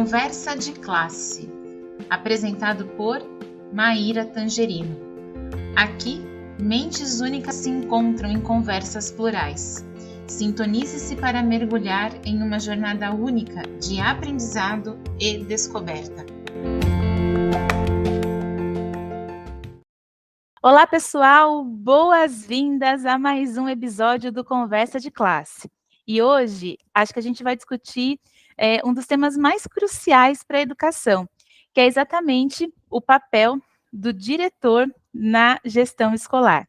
Conversa de Classe, apresentado por Maíra Tangerino. Aqui, mentes únicas se encontram em conversas plurais. Sintonize-se para mergulhar em uma jornada única de aprendizado e descoberta. Olá, pessoal! Boas-vindas a mais um episódio do Conversa de Classe. E hoje, acho que a gente vai discutir um dos temas mais cruciais para a educação, que é exatamente o papel do diretor na gestão escolar.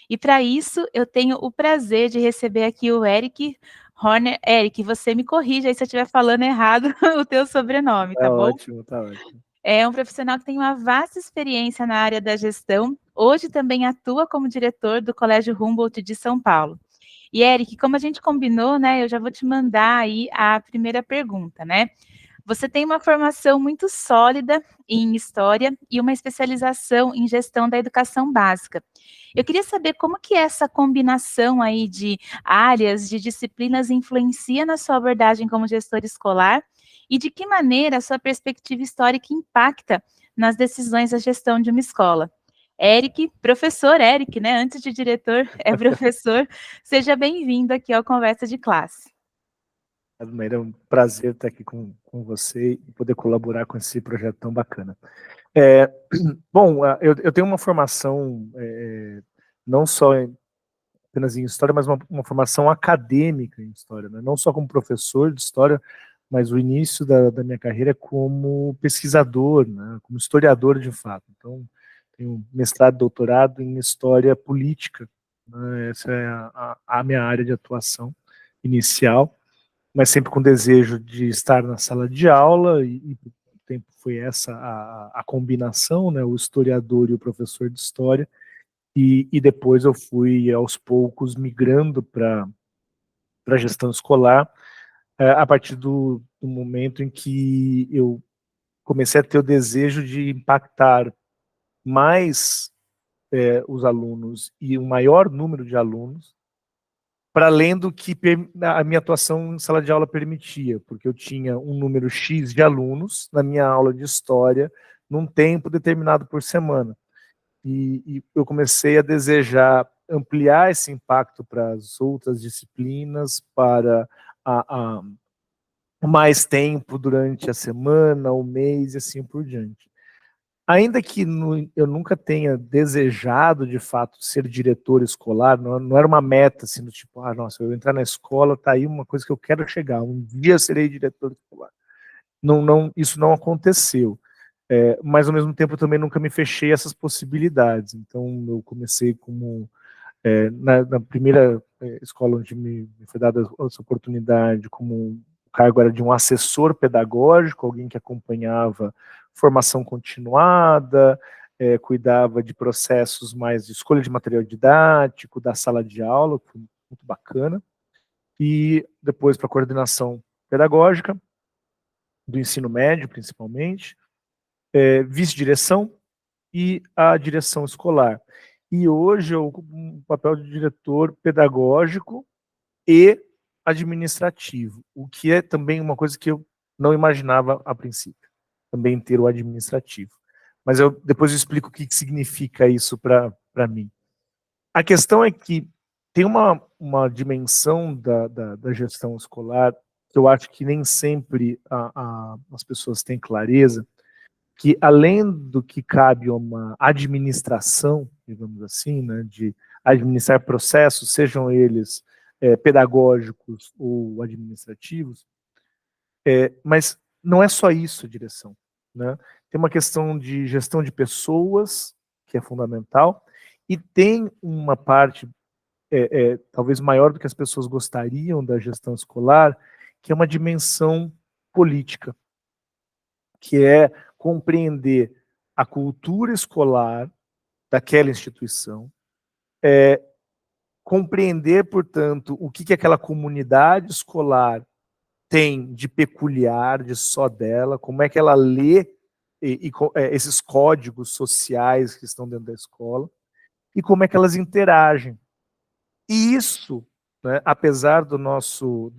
E para isso, eu tenho o prazer de receber aqui o Eric Horner. Eric, você me corrija aí se eu estiver falando errado o teu sobrenome, tá bom? Tá ótimo. É um profissional que tem uma vasta experiência na área da gestão. Hoje também atua como diretor do Colégio Humboldt de São Paulo. E, Eric, como a gente combinou, né, eu já vou te mandar aí a primeira pergunta, né? Você tem uma formação muito sólida em História e uma especialização em Gestão da Educação Básica. Eu queria saber como que essa combinação aí de áreas, de disciplinas influencia na sua abordagem como gestor escolar e de que maneira a sua perspectiva histórica impacta nas decisões da gestão de uma escola. Eric, professor Eric, né? Antes de diretor, é professor. Seja bem-vindo aqui ao Conversa de Classe. É um prazer estar aqui com você e poder colaborar com esse projeto tão bacana. Bom, eu tenho uma formação não só apenas em História, mas uma formação acadêmica em História, né? Não só como professor de História, mas o início da minha carreira como pesquisador, né? Como historiador de fato. Então, tenho mestrado e doutorado em História Política, né? Essa é a minha área de atuação inicial, mas sempre com desejo de estar na sala de aula, e o tempo foi essa a combinação, né? O historiador e o professor de História, e depois eu fui, aos poucos, migrando para a gestão escolar, a partir do momento em que eu comecei a ter o desejo de impactar mais os alunos e um maior número de alunos, para além do que a minha atuação em sala de aula permitia, porque eu tinha um número X de alunos na minha aula de História, num tempo determinado por semana. E eu comecei a desejar ampliar esse impacto para as outras disciplinas, para mais tempo durante a semana, o mês e assim por diante. Ainda que eu nunca tenha desejado, de fato, ser diretor escolar, não era uma meta, assim, do tipo, nossa, eu entrar na escola, tá aí uma coisa que eu quero chegar, um dia serei diretor escolar. Isso não aconteceu. Mas, ao mesmo tempo, eu também nunca me fechei a essas possibilidades. Então, eu comecei como, na primeira escola onde me foi dada essa oportunidade, como o cargo era de um assessor pedagógico, alguém que acompanhava formação continuada, cuidava de processos mais de escolha de material didático, da sala de aula, que foi muito bacana, e depois para a coordenação pedagógica, do ensino médio principalmente, vice-direção e a direção escolar. E hoje eu ocupo um papel de diretor pedagógico e administrativo, o que é também uma coisa que eu não imaginava a princípio, também ter o administrativo. Mas depois eu explico o que significa isso para mim. A questão é que tem uma dimensão da gestão escolar que eu acho que nem sempre as pessoas têm clareza, que além do que cabe a uma administração, digamos assim, né, de administrar processos, sejam eles pedagógicos ou administrativos, mas não é só isso a direção, né? Tem uma questão de gestão de pessoas, que é fundamental, e tem uma parte, talvez maior do que as pessoas gostariam da gestão escolar, que é uma dimensão política, que é compreender a cultura escolar daquela instituição, compreender, portanto, o que aquela comunidade escolar tem de peculiar, de só dela, como é que ela lê esses códigos sociais que estão dentro da escola, e como é que elas interagem. E isso né? Apesar do nosso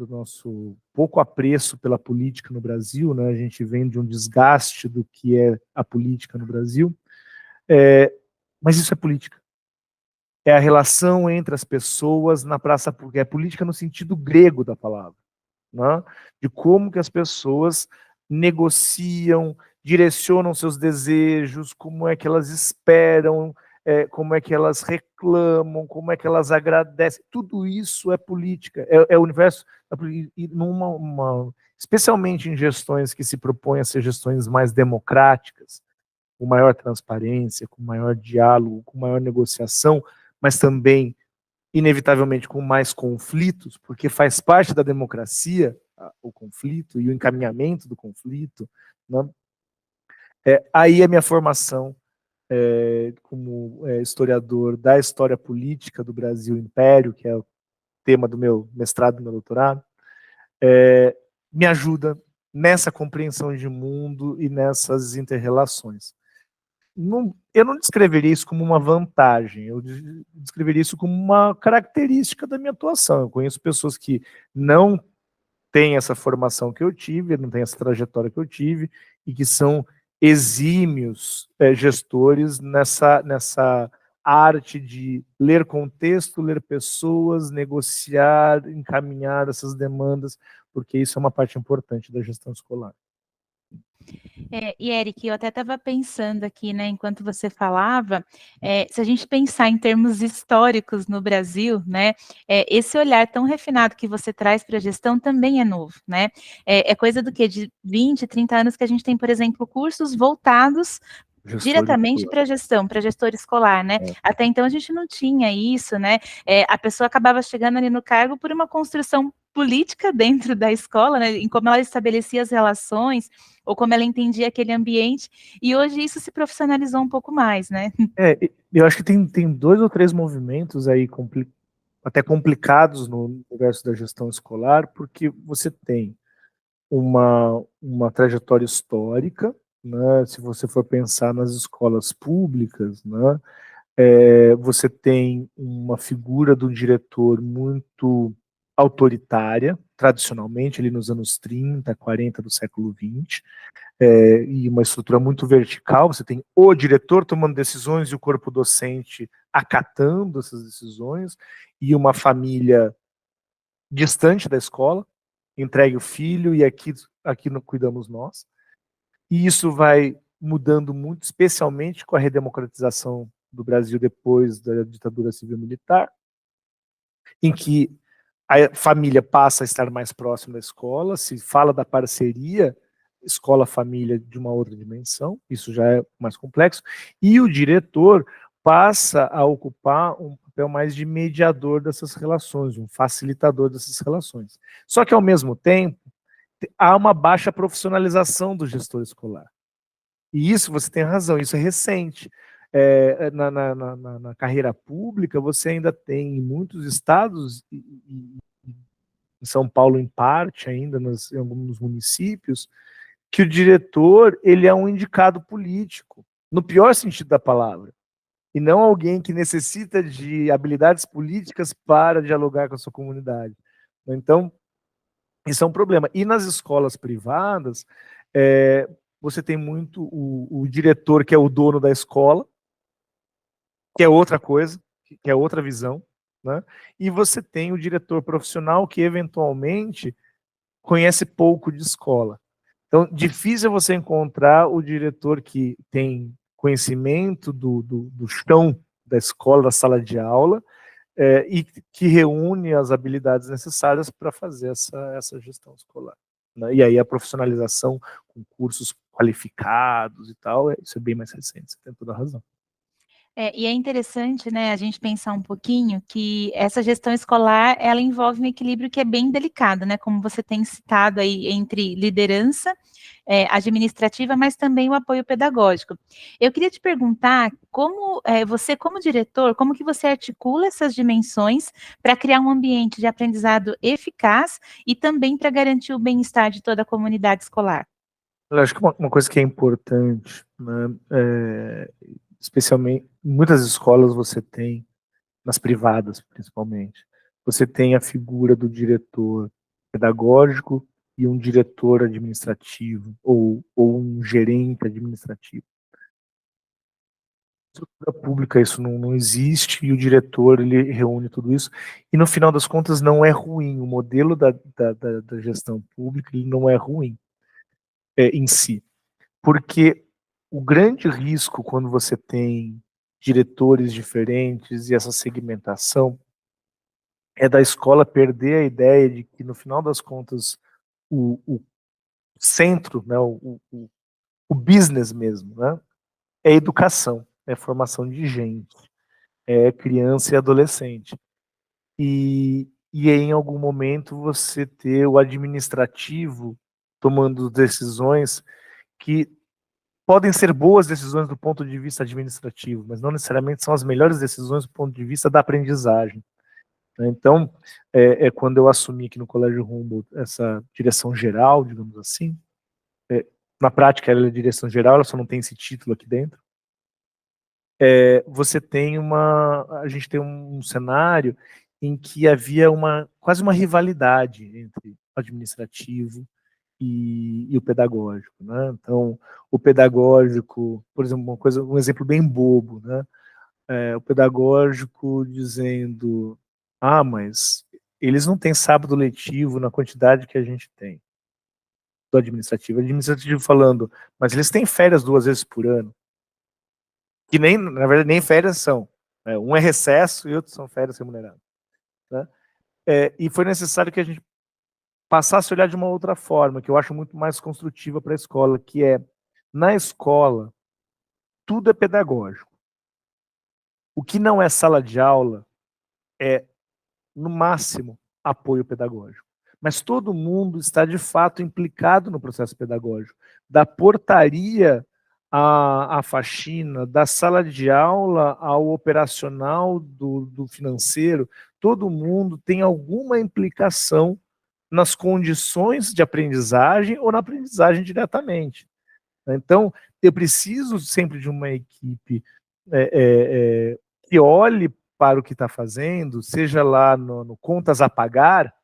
pouco apreço pela política no Brasil, né? A gente vem de um desgaste do que é a política no Brasil, mas isso é política. É a relação entre as pessoas na praça pública, é política no sentido grego da palavra, né? De como que as pessoas negociam, direcionam seus desejos, como é que elas esperam, como é que elas reclamam, como é que elas agradecem. Tudo isso é política, é o universo, e especialmente em gestões que se propõem a ser gestões mais democráticas, com maior transparência, com maior diálogo, com maior negociação, mas também, inevitavelmente, com mais conflitos, porque faz parte da democracia o conflito e o encaminhamento do conflito, né? Aí a minha formação como historiador da história política do Brasil Império, que é o tema do meu mestrado e meu doutorado, me ajuda nessa compreensão de mundo e nessas interrelações. Eu não descreveria isso como uma vantagem, eu descreveria isso como uma característica da minha atuação. Eu conheço pessoas que não têm essa formação que eu tive, não têm essa trajetória que eu tive, e que são exímios gestores nessa arte de ler contexto, ler pessoas, negociar, encaminhar essas demandas, porque isso é uma parte importante da gestão escolar. E Eric, eu até estava pensando aqui, né, enquanto você falava, se a gente pensar em termos históricos no Brasil, né, esse olhar tão refinado que você traz para a gestão também é novo, né? É coisa do quê? De 20, 30 anos que a gente tem, por exemplo, cursos voltados diretamente para a gestão, para gestor escolar, né? Até então a gente não tinha isso, né? A pessoa acabava chegando ali no cargo por uma construção política dentro da escola, né? Em como ela estabelecia as relações, ou como ela entendia aquele ambiente, e hoje isso se profissionalizou um pouco mais, né? Eu acho que tem 2 ou 3 movimentos aí até complicados no universo da gestão escolar, porque você tem uma trajetória histórica, né? Se você for pensar nas escolas públicas, né? Você tem uma figura do diretor muito autoritária, tradicionalmente, ali nos anos 30, 40 do século XX, e uma estrutura muito vertical. Você tem o diretor tomando decisões e o corpo docente acatando essas decisões, e uma família distante da escola, entregue o filho e aqui cuidamos nós. E isso vai mudando muito, especialmente com a redemocratização do Brasil depois da ditadura civil-militar, em que a família passa a estar mais próxima da escola, se fala da parceria escola-família de uma outra dimensão, isso já é mais complexo, e o diretor passa a ocupar um papel mais de mediador dessas relações, um facilitador dessas relações. Só que, ao mesmo tempo, há uma baixa profissionalização do gestor escolar. E isso, você tem razão, isso é recente. Na carreira pública, você ainda tem em muitos estados, em São Paulo em parte ainda, em alguns municípios, que o diretor ele é um indicado político, no pior sentido da palavra, e não alguém que necessita de habilidades políticas para dialogar com a sua comunidade. Então, isso é um problema. E nas escolas privadas, você tem muito o diretor que é o dono da escola, que é outra coisa, que é outra visão, né? E você tem o diretor profissional que, eventualmente, conhece pouco de escola. Então, difícil é você encontrar o diretor que tem conhecimento do chão da escola, da sala de aula, e que reúne as habilidades necessárias para fazer essa gestão escolar, né? E aí a profissionalização com cursos qualificados e tal, isso é bem mais recente, você tem toda a razão. E é interessante, né, a gente pensar um pouquinho que essa gestão escolar, ela envolve um equilíbrio que é bem delicado, né, como você tem citado aí, entre liderança administrativa, mas também o apoio pedagógico. Eu queria te perguntar como você, como diretor, como que você articula essas dimensões para criar um ambiente de aprendizado eficaz e também para garantir o bem-estar de toda a comunidade escolar? Eu acho que uma coisa que é importante, né, especialmente, em muitas escolas você tem, nas privadas principalmente, você tem a figura do diretor pedagógico e um diretor administrativo, ou um gerente administrativo. Na estrutura pública isso não existe, e o diretor ele reúne tudo isso, e no final das contas não é ruim, o modelo da gestão pública ele não é ruim em si, porque o grande risco quando você tem diretores diferentes e essa segmentação é da escola perder a ideia de que, no final das contas, o centro, né, o business mesmo, né, é educação, é formação de gente, é criança e adolescente. E aí, em algum momento, você ter o administrativo tomando decisões que podem ser boas decisões do ponto de vista administrativo, mas não necessariamente são as melhores decisões do ponto de vista da aprendizagem. Então, quando eu assumi aqui no Colégio Humboldt essa direção geral, digamos assim, na prática ela é direção geral, ela só não tem esse título aqui dentro, a gente tem um cenário em que havia quase uma rivalidade entre o administrativo e o pedagógico, né? Então, o pedagógico, por exemplo, um exemplo bem bobo, né? O pedagógico dizendo, mas eles não têm sábado letivo na quantidade que a gente tem. Do administrativo falando, mas eles têm férias 2 vezes por ano, que nem, na verdade, nem férias são. Um é recesso e outro são férias remuneradas. Né? E foi necessário que a gente passasse a olhar de uma outra forma, que eu acho muito mais construtiva para a escola, que é, na escola, tudo é pedagógico. O que não é sala de aula é, no máximo, apoio pedagógico. Mas todo mundo está, de fato, implicado no processo pedagógico. Da portaria à faxina, da sala de aula ao operacional do financeiro, todo mundo tem alguma implicação nas condições de aprendizagem ou na aprendizagem diretamente. Então, eu preciso sempre de uma equipe que olhe para o que está fazendo, seja lá no contas a pagar,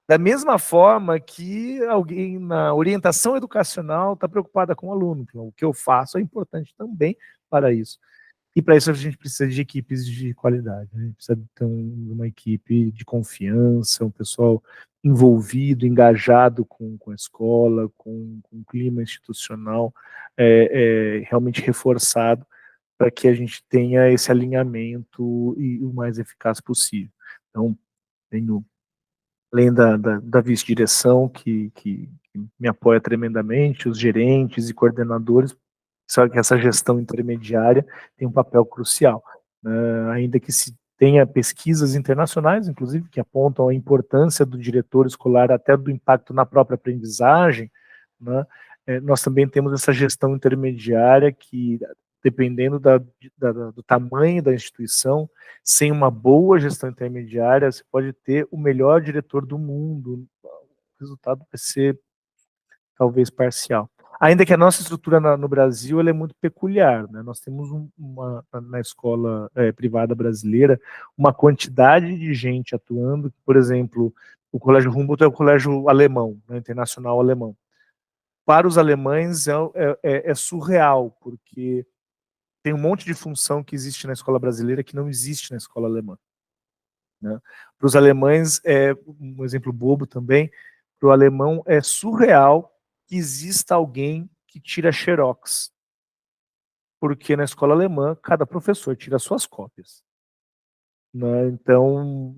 da mesma forma que alguém na orientação educacional está preocupada com o aluno. O que eu faço é importante também para isso. E para isso a gente precisa de equipes de qualidade. A gente precisa ter uma equipe de confiança, um pessoal envolvido, engajado com a escola, com o clima institucional realmente reforçado, para que a gente tenha esse alinhamento e o mais eficaz possível. Então, tenho, além da vice-direção, que me apoia tremendamente, os gerentes e coordenadores, só que essa gestão intermediária tem um papel crucial. Ainda que se tenha pesquisas internacionais, inclusive, que apontam a importância do diretor escolar, até do impacto na própria aprendizagem, né, nós também temos essa gestão intermediária que, dependendo do tamanho da instituição, sem uma boa gestão intermediária, você pode ter o melhor diretor do mundo, o resultado vai ser talvez parcial. Ainda que a nossa estrutura no Brasil ela é muito peculiar, né? Nós temos na escola privada brasileira uma quantidade de gente atuando, por exemplo, o Colégio Humboldt é o colégio alemão, né, internacional alemão. Para os alemães é surreal, porque tem um monte de função que existe na escola brasileira que não existe na escola alemã. Né? Para os alemães, um exemplo bobo também, para o alemão é surreal que exista alguém que tira xerox, porque na escola alemã cada professor tira suas cópias. Né? Então,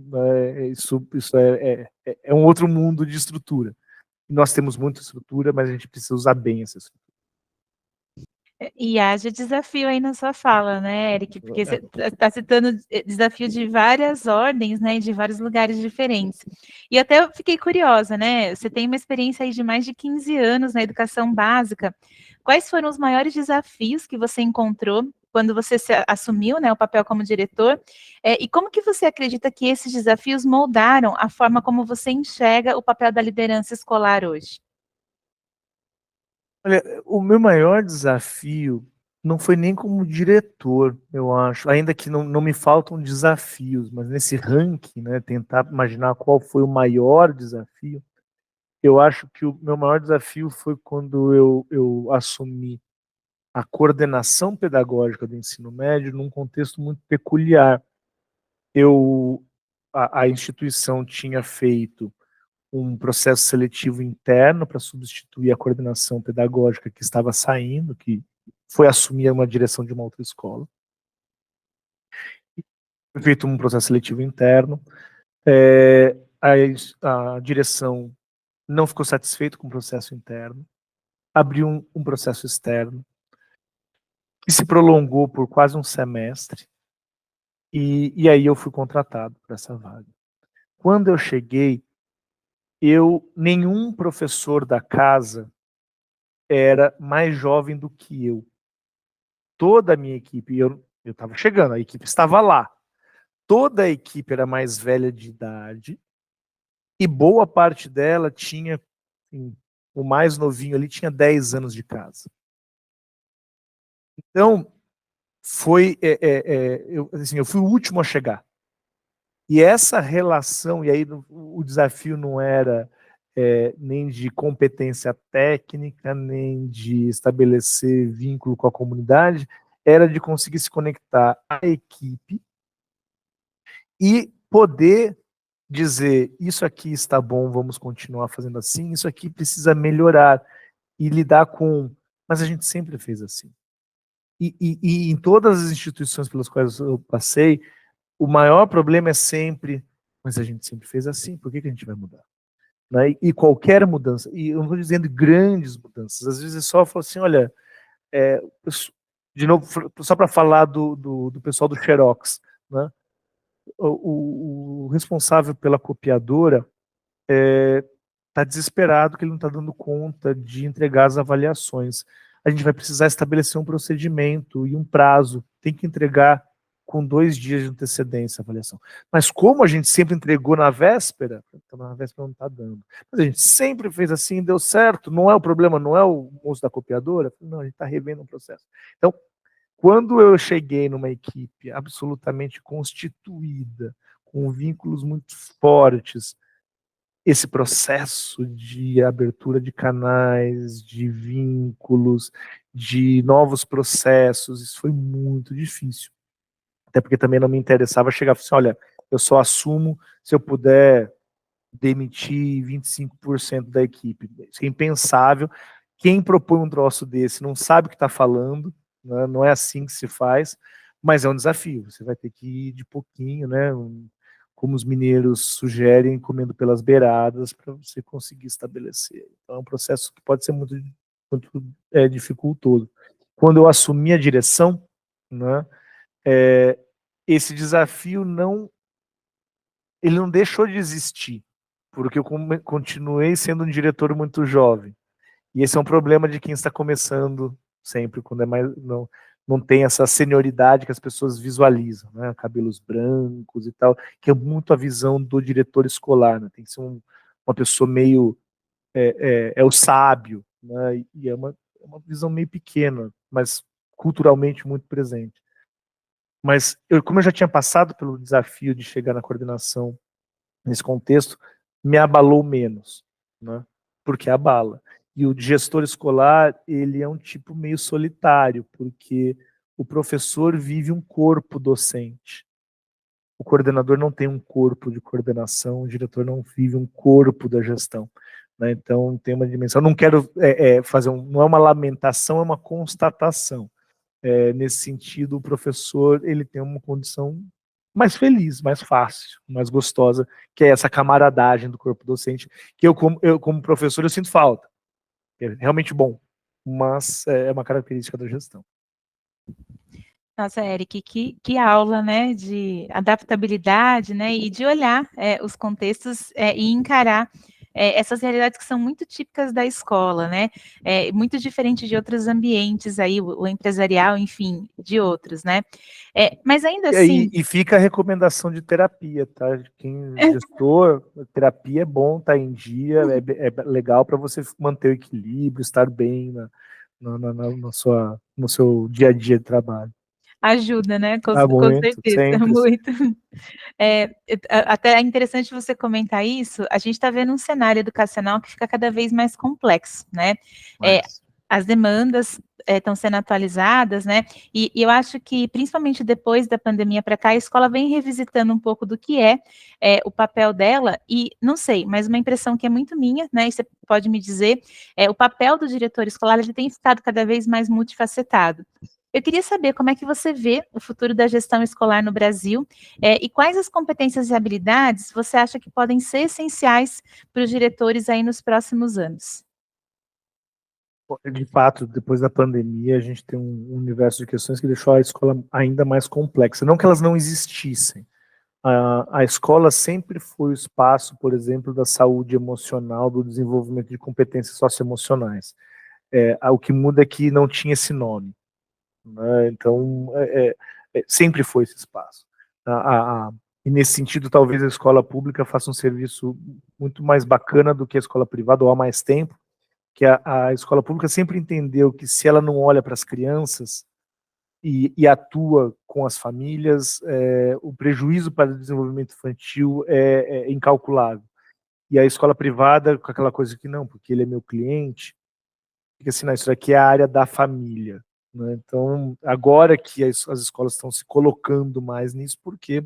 isso é um outro mundo de estrutura. Nós temos muita estrutura, mas a gente precisa usar bem essa estrutura. E haja desafio aí na sua fala, né, Eric? Porque você está citando desafio de várias ordens, né, de vários lugares diferentes. E até eu fiquei curiosa, né? Você tem uma experiência aí de mais de 15 anos na educação básica. Quais foram os maiores desafios que você encontrou quando você assumiu, né, o papel como diretor? E como que você acredita que esses desafios moldaram a forma como você enxerga o papel da liderança escolar hoje? Olha, o meu maior desafio Não foi nem como diretor, eu acho, ainda que não me faltam desafios, mas nesse ranking, né, tentar imaginar qual foi o maior desafio, eu acho que o meu maior desafio foi quando eu assumi a coordenação pedagógica do ensino médio num contexto muito peculiar. A instituição tinha feito um processo seletivo interno para substituir a coordenação pedagógica que estava saindo, que foi assumir uma direção de uma outra escola. Foi feito um processo seletivo interno. A direção não ficou satisfeita com o processo interno, abriu um processo externo, que se prolongou por quase um semestre, e aí eu fui contratado para essa vaga. Quando eu cheguei, nenhum professor da casa era mais jovem do que eu. Toda a minha equipe, eu estava chegando, a equipe estava lá. Toda a equipe era mais velha de idade, e boa parte dela tinha, o mais novinho ali tinha 10 anos de casa. Então, eu fui o último a chegar. E essa relação, e aí o desafio não era nem de competência técnica, nem de estabelecer vínculo com a comunidade, era de conseguir se conectar à equipe e poder dizer, isso aqui está bom, vamos continuar fazendo assim, isso aqui precisa melhorar, e lidar mas a gente sempre fez assim. E em todas as instituições pelas quais eu passei, o maior problema é sempre, mas a gente sempre fez assim, por que a gente vai mudar? Né? E qualquer mudança, e eu não estou dizendo grandes mudanças, às vezes é só falar assim, olha, de novo, só para falar do pessoal do Xerox, né? O responsável pela copiadora está desesperado que ele não está dando conta de entregar as avaliações. A gente vai precisar estabelecer um procedimento e um prazo, tem que entregar com 2 dias de antecedência a avaliação. Mas como a gente sempre entregou na véspera, então na véspera não está dando. Mas a gente sempre fez assim, deu certo, não é o problema, não é o uso da copiadora? Não, a gente está revendo o processo. Então, quando eu cheguei numa equipe absolutamente constituída, com vínculos muito fortes, esse processo de abertura de canais, de vínculos, de novos processos, isso foi muito difícil. Até porque também não me interessava chegar e falar assim, olha, eu só assumo se eu puder demitir 25% da equipe. Isso é impensável. Quem propõe um troço desse não sabe o que está falando, né? Não é assim que se faz, mas é um desafio. Você vai ter que ir de pouquinho, né? Como os mineiros sugerem, comendo pelas beiradas para você conseguir estabelecer. Então é um processo que pode ser muito dificultoso. Quando eu assumi a direção, né, esse desafio ele não deixou de existir, porque eu continuei sendo um diretor muito jovem. E esse é um problema de quem está começando sempre, quando não tem essa senioridade que as pessoas visualizam, né? Cabelos brancos e tal, que é muito a visão do diretor escolar, né? Tem que ser uma pessoa meio o sábio, né? E é uma visão meio pequena, mas culturalmente muito presente. Mas como eu já tinha passado pelo desafio de chegar na coordenação nesse contexto, me abalou menos, né? Porque abala. E o gestor escolar, ele é um tipo meio solitário, porque o professor vive um corpo docente. O coordenador não tem um corpo de coordenação, o diretor não vive um corpo da gestão. Né? Então, tem uma dimensão. Eu não quero fazer não é uma lamentação, é uma constatação. Nesse sentido, o professor ele tem uma condição mais feliz, mais fácil, mais gostosa, que é essa camaradagem do corpo docente, que eu como professor, eu sinto falta. É realmente bom, mas é uma característica da gestão. Nossa, Eric, que aula, né, de adaptabilidade, né, e de olhar os contextos e encarar essas realidades que são muito típicas da escola, né, muito diferente de outros ambientes aí, o empresarial, enfim, de outros, né, mas ainda assim... E fica a recomendação de terapia, tá? Quem gestor, terapia é bom, tá em dia, é legal para você manter o equilíbrio, estar bem no seu dia a dia de trabalho. Ajuda, né? Com Muito, certeza, sempre. muito. Até é interessante você comentar isso. A gente está vendo um cenário educacional que fica cada vez mais complexo, né? As demandas estão sendo atualizadas, né? E eu acho que, principalmente depois da pandemia para cá, a escola vem revisitando um pouco do que é o papel dela, e não sei, mas uma impressão que é muito minha, né? E você pode me dizer, o papel do diretor escolar ele tem ficado cada vez mais multifacetado. Eu queria saber como é que você vê o futuro da gestão escolar no Brasil, e quais as competências e habilidades você acha que podem ser essenciais para os diretores aí nos próximos anos? De fato, depois da pandemia, a gente tem um universo de questões que deixou a escola ainda mais complexa. Não que elas não existissem. A escola sempre foi o espaço, por exemplo, da saúde emocional, do desenvolvimento de competências socioemocionais. O que muda é que não tinha esse nome, né? Então, sempre foi esse espaço. E nesse sentido, talvez a escola pública faça um serviço muito mais bacana do que a escola privada, ou há mais tempo, que a escola pública sempre entendeu que se ela não olha para as crianças e atua com as famílias, o prejuízo para o desenvolvimento infantil é incalculável. E a escola privada, com aquela coisa que não, porque ele é meu cliente, fica assim, não, isso aqui é a área da família, né? Então, agora que as escolas estão se colocando mais nisso, porque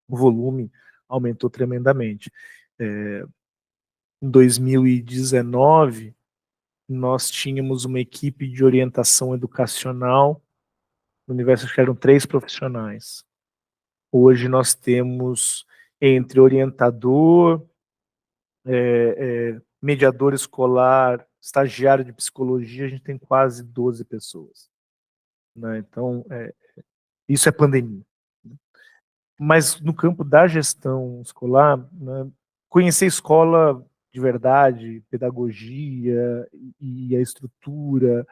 o volume aumentou tremendamente. Em 2019, nós tínhamos uma equipe de orientação educacional, no universo que eram 3 profissionais. Hoje nós temos, entre orientador, mediador escolar, estagiário de psicologia, a gente tem quase 12 pessoas, né? Então, isso é pandemia. Mas no campo da gestão escolar, né, conhecer escola de verdade, pedagogia e a estrutura,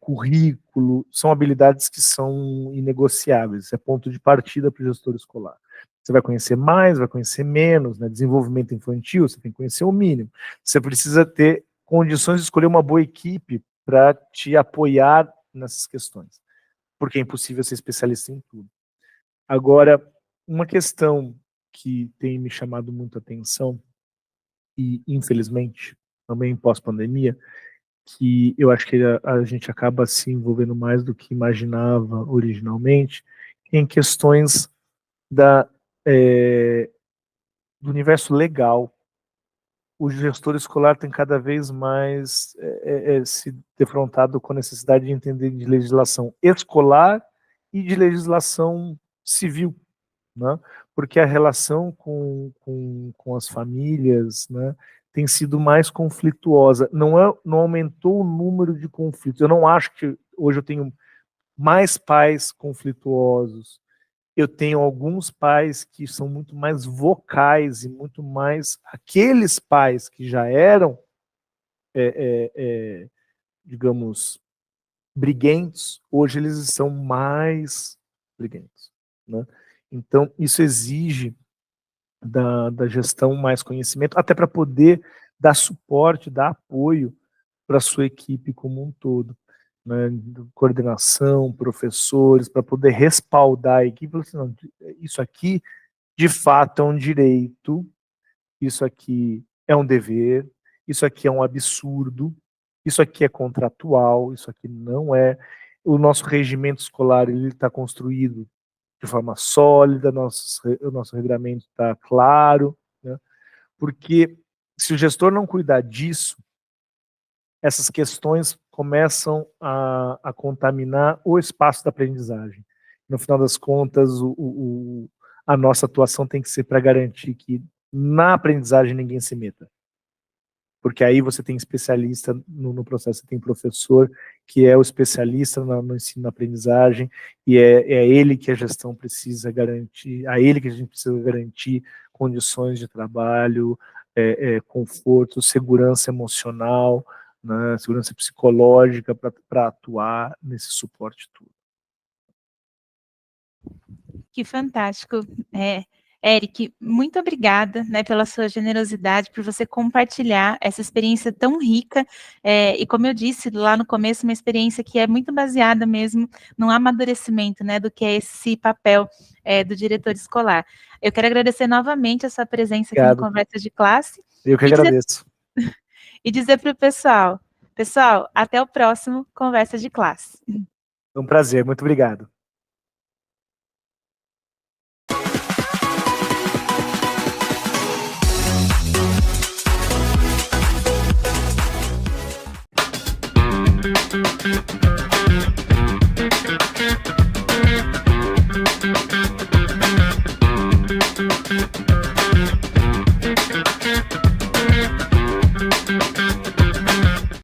currículo, são habilidades que são inegociáveis, é ponto de partida para o gestor escolar. Você vai conhecer mais, vai conhecer menos, né? Desenvolvimento infantil, você tem que conhecer o mínimo. Você precisa ter condições de escolher uma boa equipe para te apoiar nessas questões, porque é impossível ser especialista em tudo. Agora, uma questão que tem me chamado muito a atenção, e infelizmente, também pós-pandemia, que eu acho que a gente acaba se envolvendo mais do que imaginava originalmente, em questões do universo legal. O gestor escolar tem cada vez mais se defrontado com a necessidade de entender de legislação escolar e de legislação civil, né? Porque a relação com as famílias, né, tem sido mais conflituosa. Não aumentou o número de conflitos. Eu não acho que hoje eu tenho mais pais conflituosos. Eu tenho alguns pais que são muito mais vocais e muito mais aqueles pais que já eram, digamos, briguentos, hoje eles são mais briguentos, né? Então, isso exige da gestão mais conhecimento, até para poder dar suporte, dar apoio para a sua equipe como um todo, né? Coordenação, professores, para poder respaldar a equipe. Assim, não, isso aqui, de fato, é um direito, isso aqui é um dever, isso aqui é um absurdo, isso aqui é contratual, isso aqui não é. O nosso regimento escolar ele está construído de forma sólida, o nosso regramento está claro, né? Porque se o gestor não cuidar disso, essas questões começam a contaminar o espaço da aprendizagem. No final das contas, a nossa atuação tem que ser para garantir que na aprendizagem ninguém se meta. Porque aí você tem especialista no processo, você tem professor que é o especialista no ensino, na aprendizagem, e é ele que a gestão precisa garantir, a ele que a gente precisa garantir condições de trabalho, conforto, segurança emocional, né, segurança psicológica para atuar nesse suporte todo. Que fantástico. Eric, muito obrigada, né, pela sua generosidade, por você compartilhar essa experiência tão rica, e como eu disse lá no começo, uma experiência que é muito baseada mesmo no amadurecimento, né, do que é esse papel do diretor escolar. Eu quero agradecer novamente a sua presença aqui no Obrigado. Conversa de Classe. Eu que agradeço. E dizer para o pessoal, até o próximo Conversa de Classe. Foi um prazer, muito obrigado.